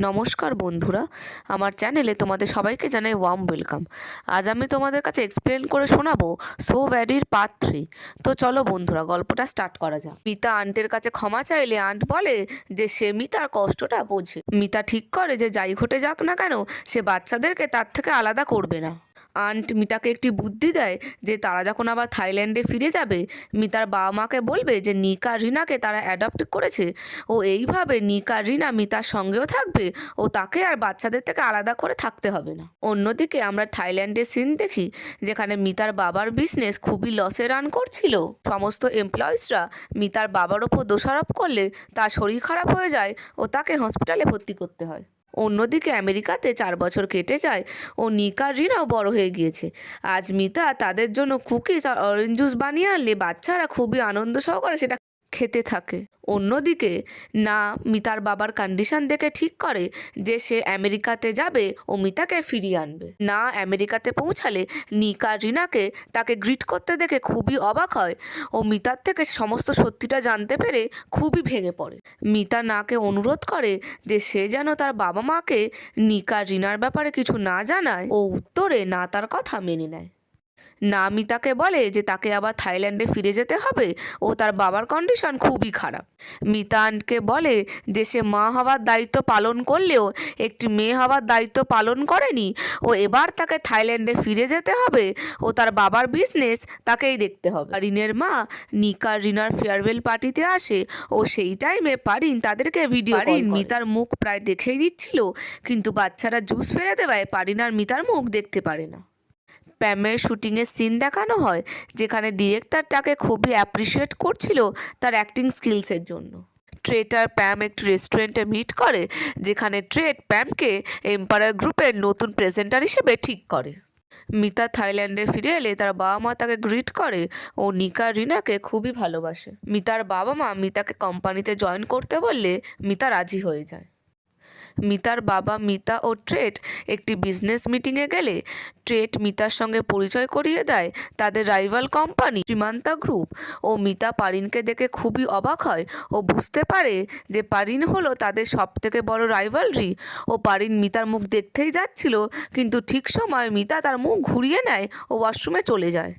নমস্কার বন্ধুরা, আমার চ্যানেলে তোমাদের সবাইকে জানাই ওয়ার্ম ওয়েলকাম। আজ আমি তোমাদের কাছে এক্সপ্লেন করে শোনাবো সো ভ্যারির পার্ট 3। তো চলো বন্ধুরা, গল্পটা স্টার্ট করা যাক। মিতা আন্টের কাছে ক্ষমা চাইলে আন্ট বলে যে সে মিতার কষ্টটা বোঝে। মিতা ঠিক করে যে যাই ঘটে যাক না কেন সে বাচ্চাদেরকে তার থেকে আলাদা করবে না। আন্ট মিতাকে একটি বুদ্ধি দেয় যে তারা যখন আবার থাইল্যান্ডে ফিরে যাবে মিতার বাবা মাকে বলবে যে নিক আর রিনাকে তারা অ্যাডপ্ট করেছে ও এইভাবে নিক আর রিনা মিতার সঙ্গেও থাকবে ও তাকে আর বাচ্চাদের থেকে আলাদা করে থাকতে হবে না। অন্যদিকে আমরা থাইল্যান্ডের সিন দেখি যেখানে মিতার বাবার বিজনেস খুবই লসে রান করছিল। সমস্ত এমপ্লয়িজরা মিতার বাবার ওপর দোষারোপ করলে তার শরীর খারাপ হয়ে যায় ও তাকে হসপিটালে ভর্তি করতে হয়। অন্যদিকে আমেরিকাতে 4 বছর কেটে যায় ও নিক আর রিনাও বড় হয়ে গিয়েছে। আজ মিতা তাদের জন্য কুকিজ আর অরেঞ্জ জুস বানিয়ে আনলে বাচ্চারা খুবই আনন্দ সহকারে সেটা খেতে থাকে। অন্যদিকে না মিতার বাবার কন্ডিশন দেখে ঠিক করে যে সে আমেরিকাতে যাবে ও মিতাকে ফিরিয়ে আনবে। না আমেরিকাতে পৌঁছালে নিক আর রিনাকে তাকে গ্রিট করতে দেখে খুবই অবাক হয় ও মিতার থেকে সমস্ত সত্যিটা জানতে পেরে খুবই ভেঙে পড়ে। মিতা নাকে অনুরোধ করে যে সে যেন তার বাবা মাকে নিক আর রিনার ব্যাপারে কিছু না জানায় ও উত্তরে না তার কথা মেনে নেয়। না মিতাকে বলে যে তাকে আবার থাইল্যান্ডে ফিরে যেতে হবে ও তার বাবার কন্ডিশন খুবই খারাপ। মিতা আন্টকে বলে যে সে মা হওয়ার দায়িত্ব পালন করলেও একটি মেয়ে হওয়ার দায়িত্ব পালন করেনি ও এবার তাকে থাইল্যান্ডে ফিরে যেতে হবে ও তার বাবার বিজনেস তাকেই দেখতে হবে। পারিনের মা নিক আর রিনার ফেয়ারওয়েল পার্টিতে আসে ও সেই টাইমে পারিন তাদেরকে ভিডিও কল করে। মিতার মুখ প্রায় দেখেই দিচ্ছিল কিন্তু বাচ্চারা জুস ফেলে দেওয়ায় পারিন আর মিতার মুখ দেখতে পারে না। প্যামের শুটিংয়ের সিন দেখানো হয় যেখানে ডিরেক্টর তাকে খুবই অ্যাপ্রিসিয়েট করছিল তার অ্যাক্টিং স্কিলসের জন্য। ট্রেট আর প্যাম একটি রেস্টুরেন্টে মিট করে যেখানে ট্রেট প্যামকে এম্পায়ার গ্রুপের নতুন প্রেজেন্টার হিসেবে ঠিক করে। মিতা থাইল্যান্ডে ফিরে এলে তার বাবা মা তাকে গ্রিট করে ও নিক আর রিনাকে খুবই ভালোবাসে। মিতার বাবা মা মিতাকে কোম্পানিতে জয়েন করতে বললে মিতা রাজি হয়ে যায়। মিতার বাবা মিতা ও ট্রেট একটি বিজনেস মিটিংয়ে গেলে ট্রেট মিতার সঙ্গে পরিচয় করিয়ে দেয় তাদের রাইভাল কোম্পানি শ্রীমান্তা গ্রুপ ও মিতা পারিনকে দেখে খুবই অবাক হয় ও বুঝতে পারে যে পারিন হলো তাদের সবথেকে বড় রাইভালরি ও পারিন মিতার মুখ দেখতেই যাচ্ছিল কিন্তু ঠিক সময় মিতা তার মুখ ঘুরিয়ে নেয় ও ওয়াশরুমে চলে যায়।